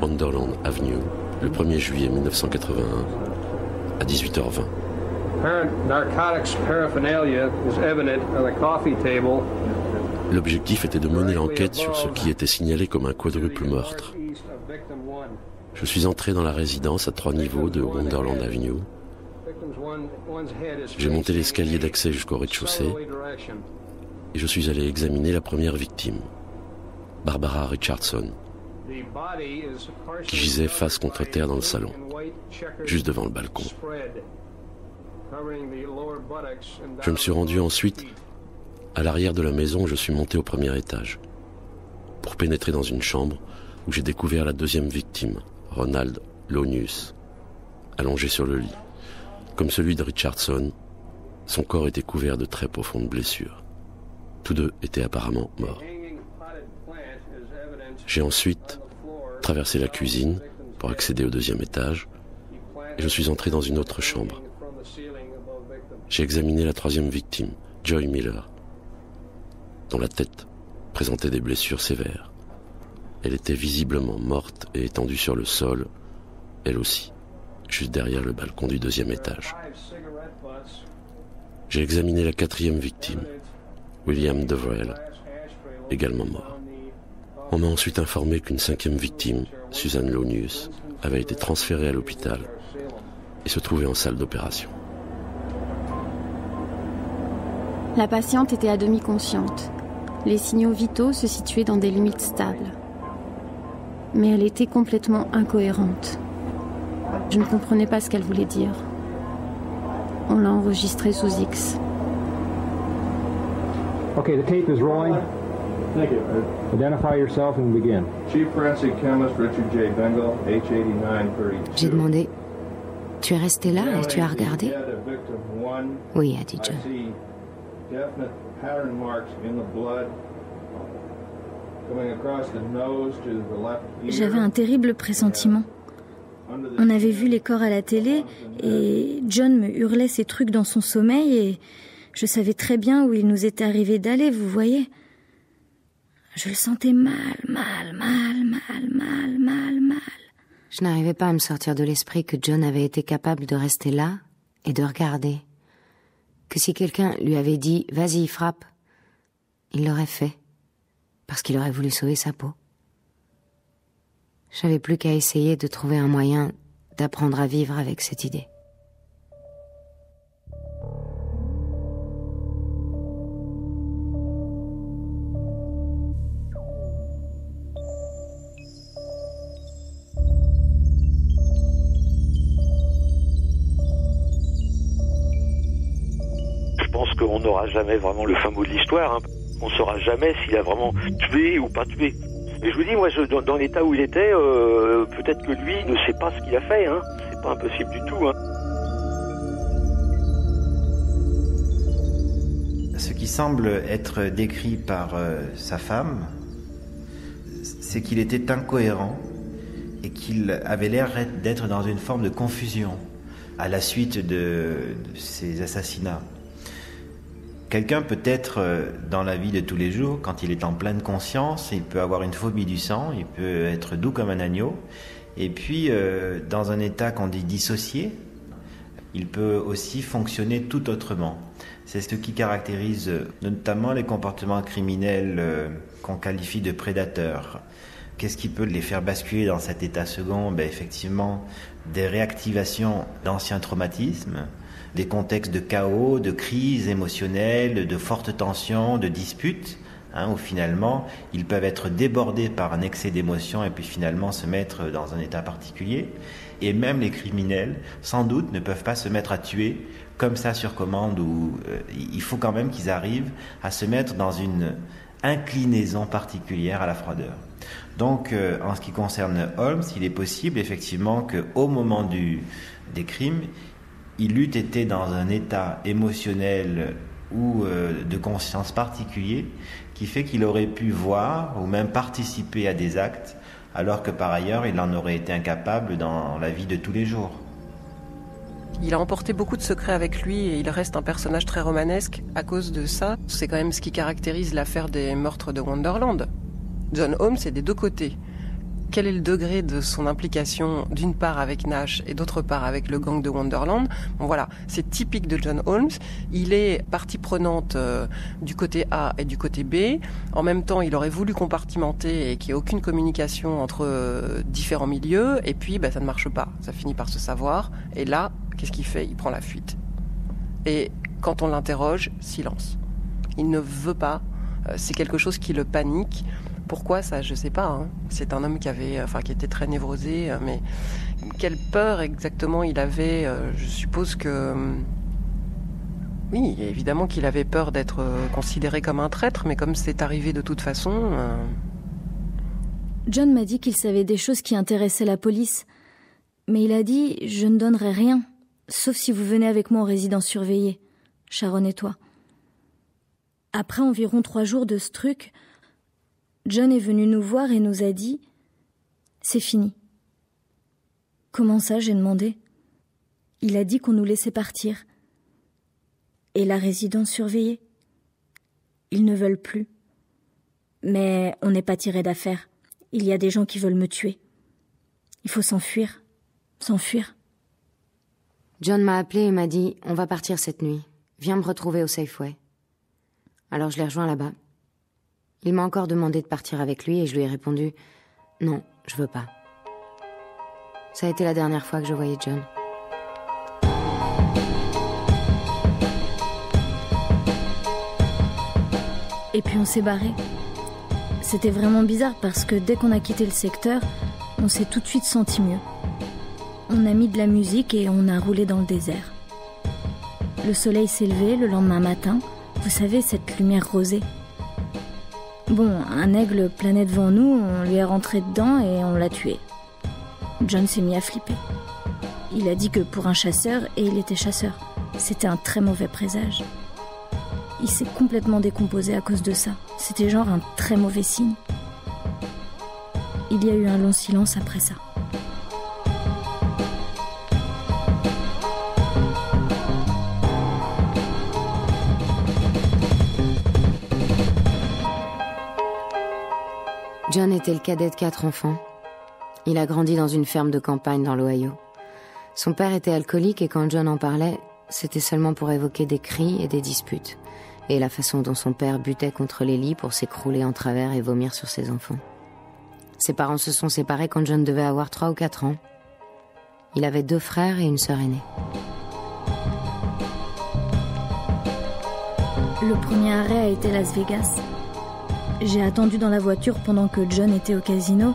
Wonderland Avenue le 1er juillet 1981 à 18h20. L'objectif était de mener l'enquête sur ce qui était signalé comme un quadruple meurtre. Je suis entré dans la résidence à 3 niveaux de Wonderland Avenue. J'ai monté l'escalier d'accès jusqu'au rez-de-chaussée et je suis allé examiner la première victime, Barbara Richardson, qui gisait face contre terre dans le salon, juste devant le balcon. Je me suis rendu ensuite à l'arrière de la maison où je suis monté au 1er étage, pour pénétrer dans une chambre où j'ai découvert la 2e victime, Ronald Lonius, allongé sur le lit. Comme celui de Richardson, son corps était couvert de très profondes blessures. Tous 2 étaient apparemment morts. J'ai ensuite traversé la cuisine pour accéder au 2e étage et je suis entré dans une autre chambre. J'ai examiné la 3e victime, Joy Miller, dont la tête présentait des blessures sévères. Elle était visiblement morte et étendue sur le sol, elle aussi, juste derrière le balcon du 2e étage. J'ai examiné la 4e victime, William Deverell, également mort. On m'a ensuite informé qu'une 5e victime, Suzanne Lonius, avait été transférée à l'hôpital et se trouvait en salle d'opération. La patiente était à demi consciente. Les signaux vitaux se situaient dans des limites stables. Mais elle était complètement incohérente. Je ne comprenais pas ce qu'elle voulait dire. On l'a enregistrée sous X. Okay, the tape is rolling. Thank you. Identify yourself and begin. Chief Forensic Chemist Richard J. Bengal, H8932. J'ai demandé, tu es resté là et tu as regardé? Oui, a dit John. J'avais un terrible pressentiment. On avait vu les corps à la télé et John me hurlait ces trucs dans son sommeil et je savais très bien où il nous était arrivé d'aller, vous voyez. Je le sentais mal. Je n'arrivais pas à me sortir de l'esprit que John avait été capable de rester là et de regarder. Que si quelqu'un lui avait dit « Vas-y, frappe », il l'aurait fait, parce qu'il aurait voulu sauver sa peau. J'avais plus qu'à essayer de trouver un moyen d'apprendre à vivre avec cette idée. Je pense qu'on n'aura jamais vraiment le fin mot de l'histoire. On ne saura jamais s'il a vraiment tué ou pas tué. Mais je vous dis, moi, dans l'état où il était, peut-être que lui ne sait pas ce qu'il a fait. C'est pas impossible du tout. Ce qui semble être décrit par sa femme, c'est qu'il était incohérent et qu'il avait l'air d'être dans une forme de confusion à la suite de ces assassinats. Quelqu'un peut être dans la vie de tous les jours, quand il est en pleine conscience, il peut avoir une phobie du sang, il peut être doux comme un agneau, et puis dans un état qu'on dit dissocié, il peut aussi fonctionner tout autrement. C'est ce qui caractérise notamment les comportements criminels qu'on qualifie de prédateurs. Qu'est-ce qui peut les faire basculer dans cet état second ? Effectivement, des réactivations d'anciens traumatismes, des contextes de chaos, de crise émotionnelle, de fortes tensions, de disputes, où finalement ils peuvent être débordés par un excès d'émotions et puis finalement se mettre dans un état particulier. Et même les criminels, sans doute, ne peuvent pas se mettre à tuer comme ça sur commande, où il faut quand même qu'ils arrivent à se mettre dans une inclinaison particulière à la froideur. Donc, en ce qui concerne Holmes, il est possible effectivement qu'au moment des crimes, il eût été dans un état émotionnel ou de conscience particulier qui fait qu'il aurait pu voir ou même participer à des actes alors que par ailleurs il en aurait été incapable dans la vie de tous les jours. Il a emporté beaucoup de secrets avec lui et il reste un personnage très romanesque à cause de ça. C'est quand même ce qui caractérise l'affaire des meurtres de Wonderland. John Holmes est des deux côtés. Quel est le degré de son implication d'une part avec Nash et d'autre part avec le gang de Wonderland ? Bon voilà, c'est typique de John Holmes. Il est partie prenante du côté A et du côté B. En même temps, il aurait voulu compartimenter et qu'il n'y ait aucune communication entre différents milieux. Et puis, ça ne marche pas. Ça finit par se savoir. Et là, qu'est-ce qu'il fait ? Il prend la fuite. Et quand on l'interroge, silence. Il ne veut pas. C'est quelque chose qui le panique. Pourquoi ça, je sais pas. C'est un homme qui était très névrosé, mais quelle peur exactement il avait. Je suppose que oui, évidemment qu'il avait peur d'être considéré comme un traître, mais comme c'est arrivé de toute façon. John m'a dit qu'il savait des choses qui intéressaient la police, mais il a dit je ne donnerai rien, sauf si vous venez avec moi en résidence surveillée, Sharon et toi. Après environ 3 jours de ce truc, John est venu nous voir et nous a dit « C'est fini ». « Comment ça ?» j'ai demandé. Il a dit qu'on nous laissait partir. Et la résidence surveillée ? Ils ne veulent plus. Mais on n'est pas tiré d'affaire. Il y a des gens qui veulent me tuer. Il faut s'enfuir. S'enfuir. John m'a appelé et m'a dit « On va partir cette nuit. Viens me retrouver au Safeway ». Alors je l'ai rejoint là-bas. Il m'a encore demandé de partir avec lui et je lui ai répondu « Non, je veux pas ». Ça a été la dernière fois que je voyais John. Et puis on s'est barré. C'était vraiment bizarre parce que dès qu'on a quitté le secteur, on s'est tout de suite senti mieux. On a mis de la musique et on a roulé dans le désert. Le soleil s'est levé le lendemain matin, vous savez, cette lumière rosée. Bon, un aigle planait devant nous, on lui est rentré dedans et on l'a tué. John s'est mis à flipper. Il a dit que pour un chasseur, et il était chasseur, c'était un très mauvais présage. Il s'est complètement décomposé à cause de ça. C'était genre un très mauvais signe. Il y a eu un long silence après ça. John était le cadet de 4 enfants. Il a grandi dans une ferme de campagne dans l'Ohio. Son père était alcoolique et quand John en parlait, c'était seulement pour évoquer des cris et des disputes, et la façon dont son père butait contre les lits pour s'écrouler en travers et vomir sur ses enfants. Ses parents se sont séparés quand John devait avoir 3 ou 4 ans. Il avait 2 frères et une sœur aînée. Le premier arrêt a été Las Vegas. J'ai attendu dans la voiture pendant que John était au casino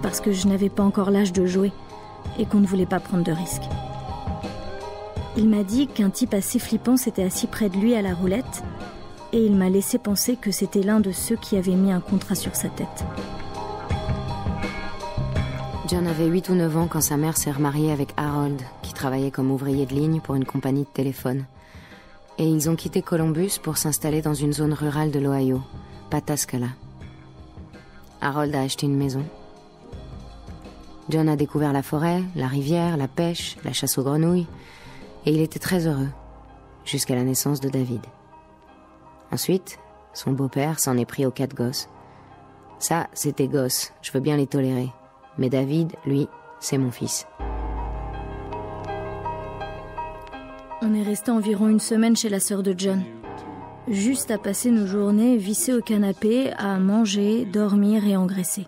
parce que je n'avais pas encore l'âge de jouer et qu'on ne voulait pas prendre de risques. Il m'a dit qu'un type assez flippant s'était assis près de lui à la roulette et il m'a laissé penser que c'était l'un de ceux qui avaient mis un contrat sur sa tête. John avait 8 ou 9 ans quand sa mère s'est remariée avec Harold, qui travaillait comme ouvrier de ligne pour une compagnie de téléphone. Et ils ont quitté Columbus pour s'installer dans une zone rurale de l'Ohio, Pataskala. Harold a acheté une maison. John a découvert la forêt, la rivière, la pêche, la chasse aux grenouilles, et il était très heureux, jusqu'à la naissance de David. Ensuite, son beau-père s'en est pris aux 4 gosses. Ça, c'est tes gosses, je veux bien les tolérer. Mais David, lui, c'est mon fils. On est resté environ une semaine chez la sœur de John. Juste à passer nos journées vissées au canapé, à manger, dormir et engraisser.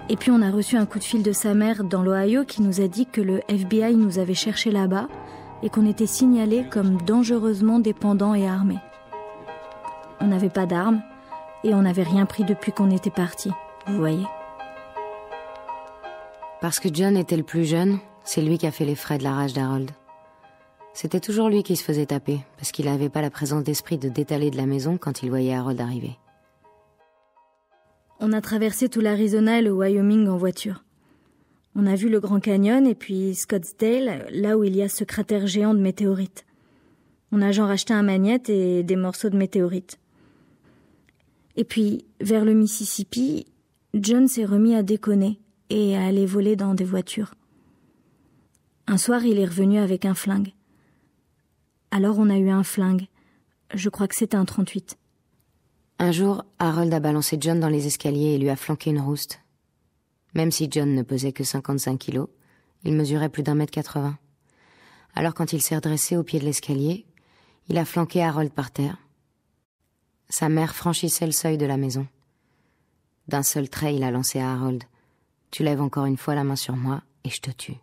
Et puis on a reçu un coup de fil de sa mère dans l'Ohio qui nous a dit que le FBI nous avait cherchés là-bas et qu'on était signalés comme dangereusement dépendants et armés. On n'avait pas d'armes et on n'avait rien pris depuis qu'on était partis, vous voyez. Parce que John était le plus jeune, c'est lui qui a fait les frais de la rage d'Harold. C'était toujours lui qui se faisait taper, parce qu'il n'avait pas la présence d'esprit de détaler de la maison quand il voyait Harold arriver. On a traversé tout l'Arizona et le Wyoming en voiture. On a vu le Grand Canyon et puis Scottsdale, là où il y a ce cratère géant de météorites. On a genre acheté un magnète et des morceaux de météorites. Et puis, vers le Mississippi, John s'est remis à déconner et à aller voler dans des voitures. Un soir, il est revenu avec un flingue. Alors on a eu un flingue. Je crois que c'était un 38. Un jour, Harold a balancé John dans les escaliers et lui a flanqué une rouste. Même si John ne pesait que 55 kilos, il mesurait plus d'1m80. Alors quand il s'est redressé au pied de l'escalier, il a flanqué Harold par terre. Sa mère franchissait le seuil de la maison. D'un seul trait, il a lancé à Harold. « Tu lèves encore une fois la main sur moi et je te tue. »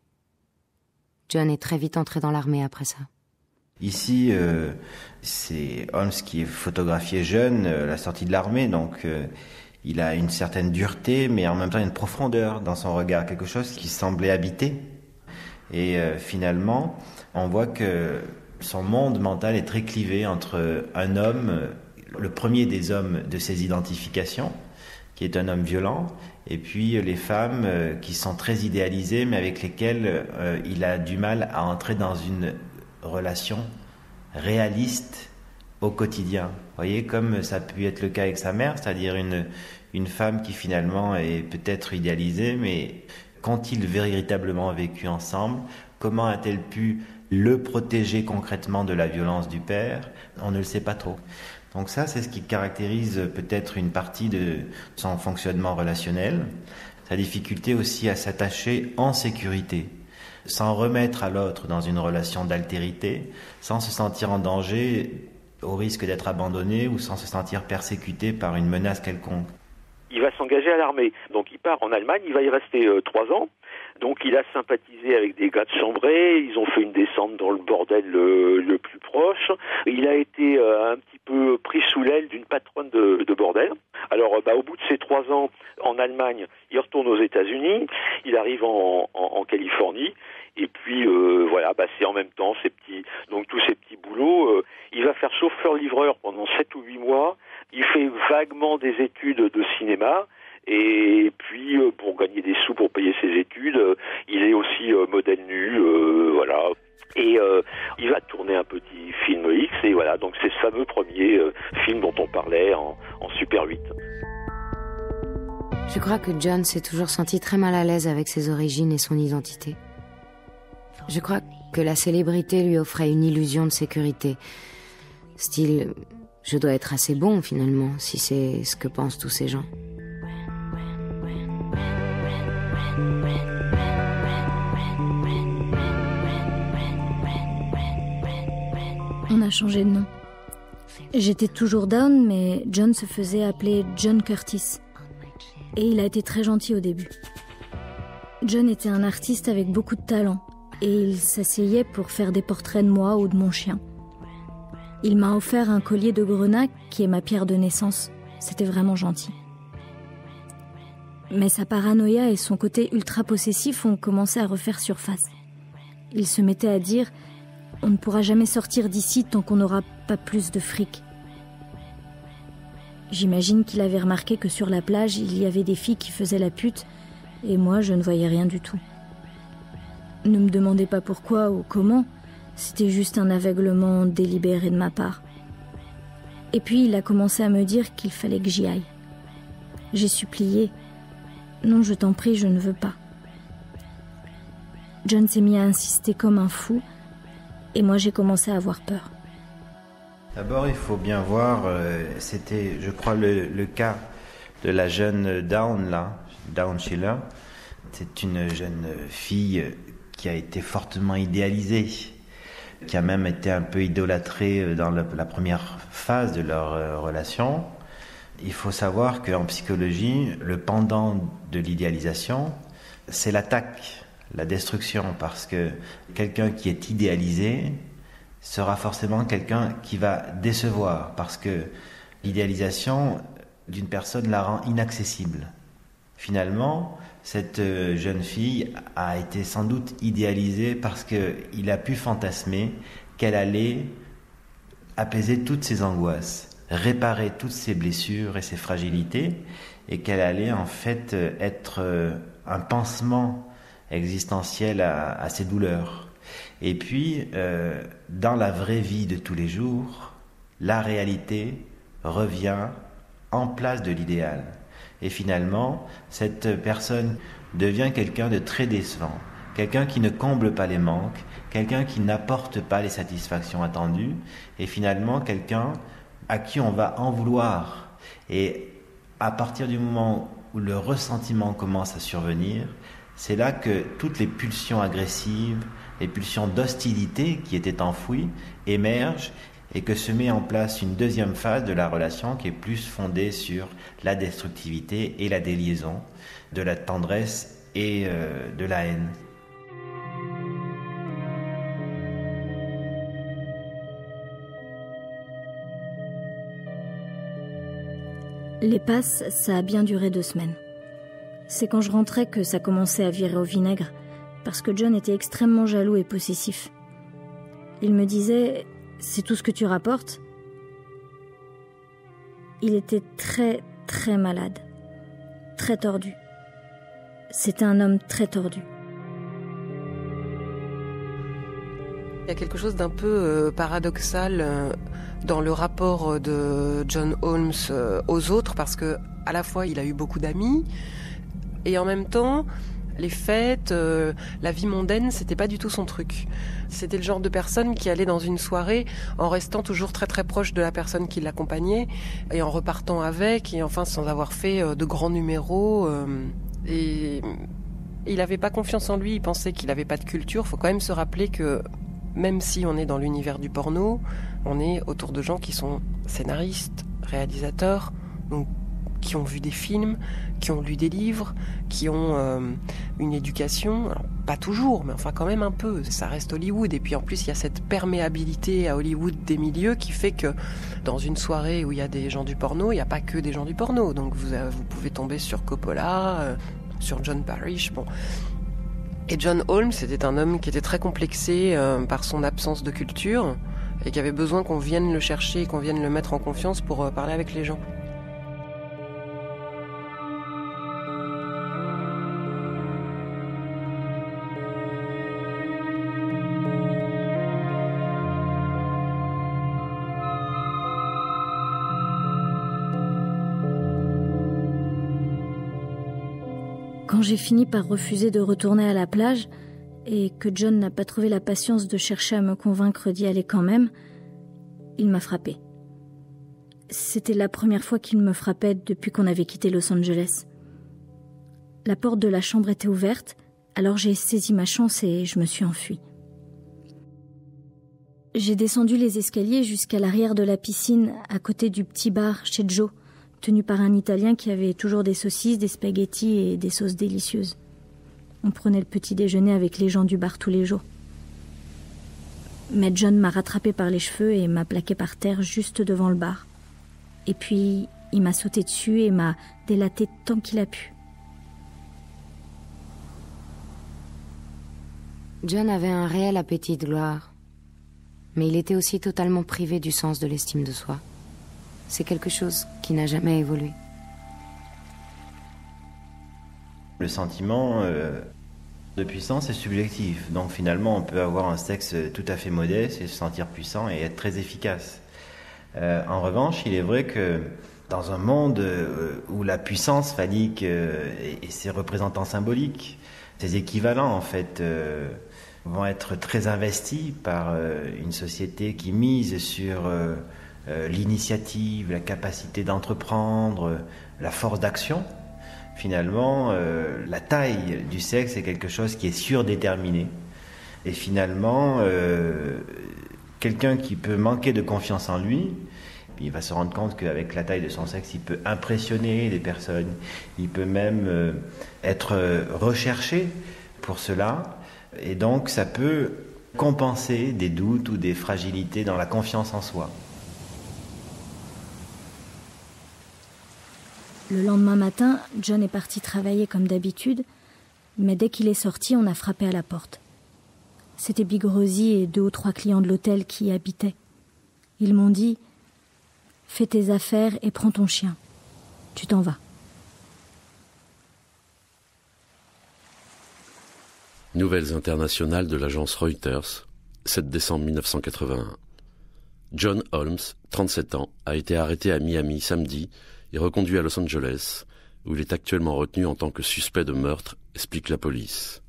John est très vite entré dans l'armée après ça. Ici, c'est Holmes qui est photographié jeune, à la sortie de l'armée, donc il a une certaine dureté, mais en même temps une profondeur dans son regard, quelque chose qui semblait habiter. Et finalement, on voit que son monde mental est très clivé entre un homme, le premier des hommes de ses identifications, qui est un homme violent, et puis les femmes qui sont très idéalisées, mais avec lesquelles il a du mal à entrer dans une relation réaliste au quotidien. Vous voyez, comme ça a pu être le cas avec sa mère, c'est-à-dire une femme qui finalement est peut-être idéalisée, mais qu'ont-ils véritablement vécu ensemble? Comment a-t-elle pu le protéger concrètement de la violence du père? On ne le sait pas trop. Donc ça, c'est ce qui caractérise peut-être une partie de son fonctionnement relationnel, sa difficulté aussi à s'attacher en sécurité, sans remettre à l'autre dans une relation d'altérité, sans se sentir en danger au risque d'être abandonné ou sans se sentir persécuté par une menace quelconque. Il va s'engager à l'armée, donc il part en Allemagne, il va y rester 3 ans. Donc il a sympathisé avec des gars de Chambray, ils ont fait une descente dans le bordel le plus proche. Il a été un petit peu pris sous l'aile d'une patronne de bordel. Alors au bout de ces 3 ans en Allemagne, il retourne aux États-Unis, il arrive en Californie, et puis voilà, c'est en même temps tous ces petits boulots. Il va faire chauffeur-livreur pendant 7 ou 8 mois, il fait vaguement des études de cinéma. Et puis, pour gagner des sous pour payer ses études, il est aussi modèle nu, voilà. Et il va tourner un petit film X, et voilà, donc c'est ce fameux premier film dont on parlait en Super 8. Je crois que John s'est toujours senti très mal à l'aise avec ses origines et son identité. Je crois que la célébrité lui offrait une illusion de sécurité. Style, je dois être assez bon finalement, si c'est ce que pensent tous ces gens. On a changé de nom. J'étais toujours Down, mais John se faisait appeler John Curtis. Et il a été très gentil au début. John était un artiste avec beaucoup de talent, et il s'asseyait pour faire des portraits de moi ou de mon chien. Il m'a offert un collier de grenat qui est ma pierre de naissance. C'était vraiment gentil. Mais sa paranoïa et son côté ultra-possessif ont commencé à refaire surface. Il se mettait à dire « On ne pourra jamais sortir d'ici tant qu'on n'aura pas plus de fric ». J'imagine qu'il avait remarqué que sur la plage, il y avait des filles qui faisaient la pute, et moi, je ne voyais rien du tout. Ne me demandez pas pourquoi ou comment, c'était juste un aveuglement délibéré de ma part. Et puis, il a commencé à me dire qu'il fallait que j'y aille. J'ai supplié. Non, je t'en prie, je ne veux pas. John s'est mis à insister comme un fou, et moi j'ai commencé à avoir peur. D'abord, il faut bien voir, c'était, je crois, le cas de la jeune Dawn, là, Dawn Schiller. C'est une jeune fille qui a été fortement idéalisée, qui a même été un peu idolâtrée dans la première phase de leur relation. Il faut savoir qu'en psychologie, le pendant de l'idéalisation, c'est l'attaque, la destruction, parce que quelqu'un qui est idéalisé sera forcément quelqu'un qui va décevoir, parce que l'idéalisation d'une personne la rend inaccessible. Finalement, cette jeune fille a été sans doute idéalisée parce qu'il a pu fantasmer qu'elle allait apaiser toutes ses angoisses, réparer toutes ses blessures et ses fragilités, et qu'elle allait en fait être un pansement existentiel à ses douleurs. Et puis, dans la vraie vie de tous les jours, la réalité revient en place de l'idéal. Et finalement, cette personne devient quelqu'un de très décevant, quelqu'un qui ne comble pas les manques, quelqu'un qui n'apporte pas les satisfactions attendues, et finalement quelqu'un à qui on va en vouloir. Et à partir du moment où le ressentiment commence à survenir, c'est là que toutes les pulsions agressives, les pulsions d'hostilité qui étaient enfouies émergent, et que se met en place une deuxième phase de la relation qui est plus fondée sur la destructivité et la déliaison, de la tendresse et de la haine. Les passes, ça a bien duré 2 semaines. C'est quand je rentrais que ça commençait à virer au vinaigre, parce que John était extrêmement jaloux et possessif. Il me disait... C'est tout ce que tu rapportes ? Il était très, très malade. Très tordu. C'était un homme très tordu. Il y a quelque chose d'un peu paradoxal dans le rapport de John Holmes aux autres, parce que à la fois il a eu beaucoup d'amis, et en même temps... Les fêtes, la vie mondaine, c'était pas du tout son truc. C'était le genre de personne qui allait dans une soirée en restant toujours très très proche de la personne qui l'accompagnait et en repartant avec, et enfin sans avoir fait de grands numéros. Et il n'avait pas confiance en lui, il pensait qu'il n'avait pas de culture. Faut quand même se rappeler que même si on est dans l'univers du porno, on est autour de gens qui sont scénaristes, réalisateurs, donc qui ont vu des films, qui ont lu des livres, qui ont une éducation, alors pas toujours, mais enfin quand même un peu, ça reste Hollywood, et puis en plus il y a cette perméabilité à Hollywood des milieux qui fait que dans une soirée où il y a des gens du porno, il n'y a pas que des gens du porno, donc vous pouvez tomber sur Coppola, sur John Parrish, bon. Et John Holmes, c'était un homme qui était très complexé par son absence de culture, et qui avait besoin qu'on vienne le chercher, qu'on vienne le mettre en confiance pour parler avec les gens. Quand j'ai fini par refuser de retourner à la plage et que John n'a pas trouvé la patience de chercher à me convaincre d'y aller quand même, il m'a frappée. C'était la première fois qu'il me frappait depuis qu'on avait quitté Los Angeles. La porte de la chambre était ouverte, alors j'ai saisi ma chance et je me suis enfuie. J'ai descendu les escaliers jusqu'à l'arrière de la piscine, à côté du petit bar chez Joe, tenu par un Italien qui avait toujours des saucisses, des spaghettis et des sauces délicieuses. On prenait le petit déjeuner avec les gens du bar tous les jours. Mais John m'a rattrapé par les cheveux et m'a plaqué par terre juste devant le bar. Et puis, il m'a sauté dessus et m'a délaté tant qu'il a pu. John avait un réel appétit de gloire. Mais il était aussi totalement privé du sens de l'estime de soi. C'est quelque chose qui n'a jamais évolué. Le sentiment de puissance est subjectif. Donc finalement, on peut avoir un sexe tout à fait modeste et se sentir puissant et être très efficace. En revanche, il est vrai que dans un monde où la puissance phallique et ses représentants symboliques, ses équivalents en fait, vont être très investis par une société qui mise sur l'initiative, la capacité d'entreprendre, la force d'action. Finalement, la taille du sexe est quelque chose qui est surdéterminé. Et finalement, quelqu'un qui peut manquer de confiance en lui, il va se rendre compte qu'avec la taille de son sexe, il peut impressionner des personnes. Il peut même être recherché pour cela. Et donc, ça peut compenser des doutes ou des fragilités dans la confiance en soi. Le lendemain matin, John est parti travailler comme d'habitude, mais dès qu'il est sorti, on a frappé à la porte. C'était Big Rosie et 2 ou 3 clients de l'hôtel qui y habitaient. Ils m'ont dit « Fais tes affaires et prends ton chien. Tu t'en vas. » Nouvelles internationales de l'agence Reuters, 7 décembre 1981. John Holmes, 37 ans, a été arrêté à Miami samedi et reconduit à Los Angeles, où il est actuellement retenu en tant que suspect de meurtre, explique la police.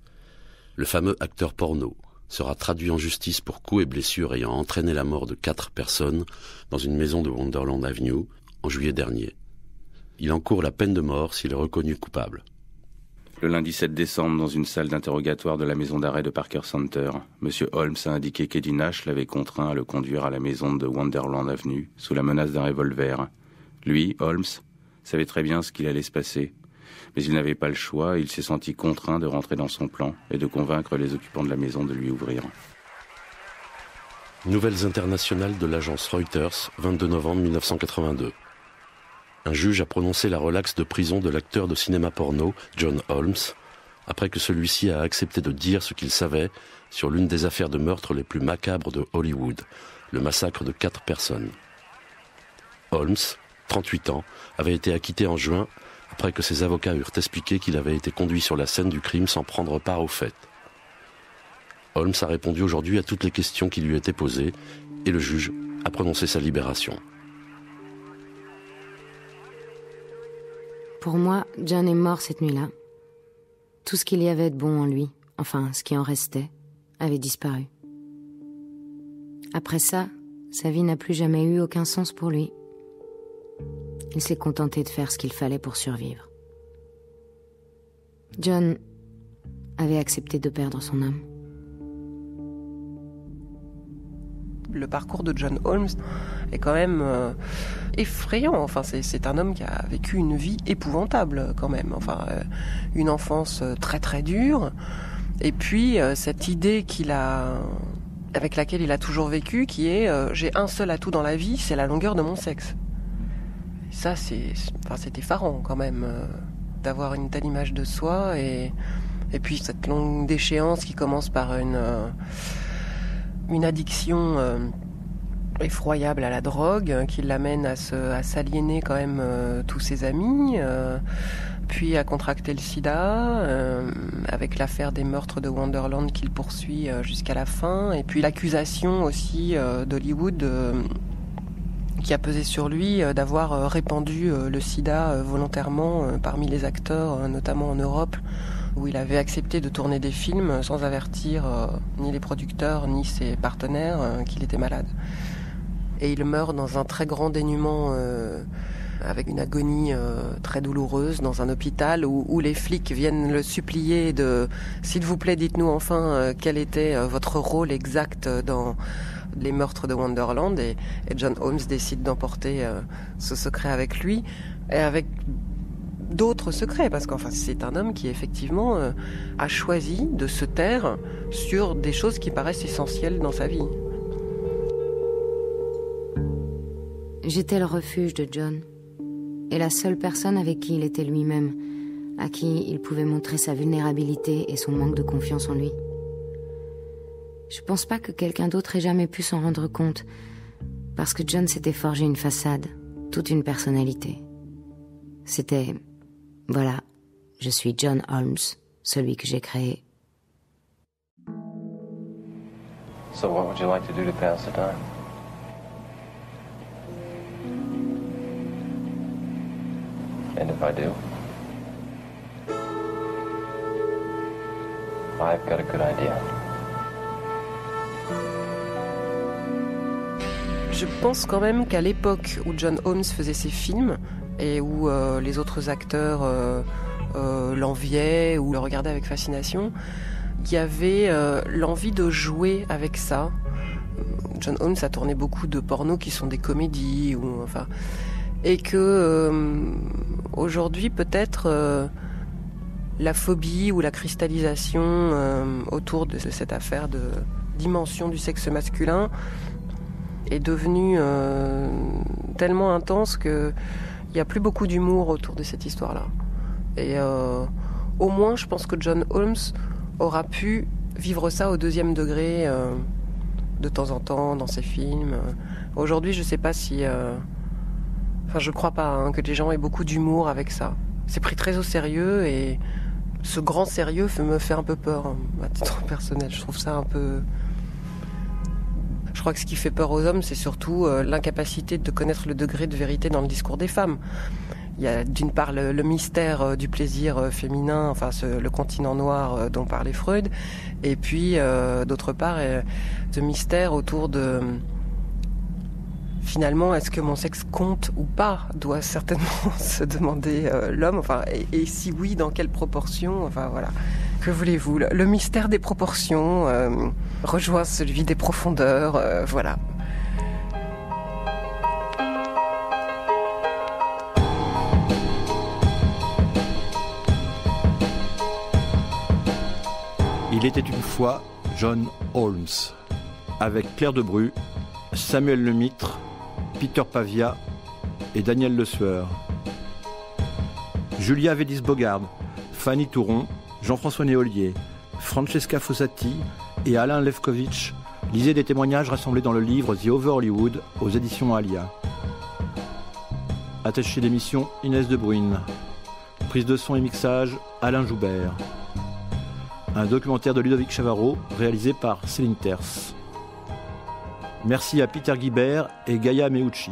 Le fameux acteur porno sera traduit en justice pour coups et blessures ayant entraîné la mort de 4 personnes dans une maison de Wonderland Avenue en juillet dernier. Il encourt la peine de mort s'il est reconnu coupable. Le lundi 7 décembre, dans une salle d'interrogatoire de la maison d'arrêt de Parker Center, M. Holmes a indiqué qu'Eddie Nash l'avait contraint à le conduire à la maison de Wonderland Avenue sous la menace d'un revolver. Lui, Holmes, savait très bien ce qu'il allait se passer, mais il n'avait pas le choix et il s'est senti contraint de rentrer dans son plan et de convaincre les occupants de la maison de lui ouvrir. Nouvelles internationales de l'agence Reuters, 22 novembre 1982. Un juge a prononcé la relaxe de prison de l'acteur de cinéma porno, John Holmes, après que celui-ci a accepté de dire ce qu'il savait sur l'une des affaires de meurtre les plus macabres de Hollywood, le massacre de 4 personnes. Holmes, 38 ans, avait été acquitté en juin après que ses avocats eurent expliqué qu'il avait été conduit sur la scène du crime sans prendre part aux faits. Holmes a répondu aujourd'hui à toutes les questions qui lui étaient posées et le juge a prononcé sa libération. Pour moi, John est mort cette nuit-là. Tout ce qu'il y avait de bon en lui, enfin ce qui en restait, avait disparu. Après ça, sa vie n'a plus jamais eu aucun sens pour lui. Il s'est contenté de faire ce qu'il fallait pour survivre. John avait accepté de perdre son âme. Le parcours de John Holmes est quand même effrayant. Enfin, c'est un homme qui a vécu une vie épouvantable quand même. Enfin, une enfance très très dure. Et puis cette idée avec laquelle il a toujours vécu, qui est j'ai un seul atout dans la vie, c'est la longueur de mon sexe. Et ça, c'est effarant quand même d'avoir une telle image de soi et puis cette longue déchéance qui commence par une addiction effroyable à la drogue qui l'amène à s'aliéner quand même tous ses amis, puis à contracter le sida avec l'affaire des meurtres de Wonderland qu'il poursuit jusqu'à la fin, et puis l'accusation aussi d'Hollywood qui a pesé sur lui d'avoir répandu le sida volontairement parmi les acteurs, notamment en Europe, où il avait accepté de tourner des films sans avertir ni les producteurs ni ses partenaires qu'il était malade. Et il meurt dans un très grand dénuement avec une agonie très douloureuse dans un hôpital où les flics viennent le supplier de « S'il vous plaît, dites-nous enfin quel était votre rôle exact dans les meurtres de Wonderland ». Et John Holmes décide d'emporter ce secret avec lui et avec d'autres secrets, parce qu'enfin c'est un homme qui effectivement a choisi de se taire sur des choses qui paraissent essentielles dans sa vie. J'étais le refuge de John, et la seule personne avec qui il était lui-même, à qui il pouvait montrer sa vulnérabilité et son manque de confiance en lui. Je pense pas que quelqu'un d'autre ait jamais pu s'en rendre compte, parce que John s'était forgé une façade, toute une personnalité. C'était... Voilà, je suis John Holmes, celui que j'ai créé. So what would you like to do to pass the time? And if I do, I've got a good idea. Je pense quand même qu'à l'époque où John Holmes faisait ses films et où les autres acteurs l'enviaient ou le regardaient avec fascination, il y avait l'envie de jouer avec ça. John Holmes a tourné beaucoup de pornos qui sont des comédies, et que aujourd'hui peut-être la phobie ou la cristallisation autour de cette affaire de dimension du sexe masculin est devenue tellement intense que il n'y a plus beaucoup d'humour autour de cette histoire-là. Et au moins, je pense que John Holmes aura pu vivre ça au 2e degré de temps en temps dans ses films. Aujourd'hui, je ne sais pas si... je crois pas que les gens aient beaucoup d'humour avec ça. C'est pris très au sérieux et ce grand sérieux me fait un peu peur, à titre personnel. Je trouve ça un peu... Je crois que ce qui fait peur aux hommes, c'est surtout l'incapacité de connaître le degré de vérité dans le discours des femmes. Il y a d'une part le mystère du plaisir féminin, le continent noir dont parlait Freud, et puis d'autre part ce mystère autour de... Finalement, est-ce que mon sexe compte ou pas, doit certainement se demander l'homme, et si oui, dans quelle proportion, voilà. Que voulez-vous ? Le mystère des proportions rejoint celui des profondeurs, voilà. Il était une fois John Holmes, avec Claire Debru, Samuel Lemitre, Peter Pavia et Daniel Le Sueur. Julia Vélis-Bogard, Fanny Touron, Jean-François Néolier, Francesca Fossati et Alain Lefkovitch lisaient des témoignages rassemblés dans le livre The Over Hollywood aux éditions Alia. Attaché d'émission Inès De Bruyne. Prise de son et mixage Alain Joubert. Un documentaire de Ludovic Chavarro réalisé par Céline Terce. Merci à Peter Guibert et Gaïa Meucci.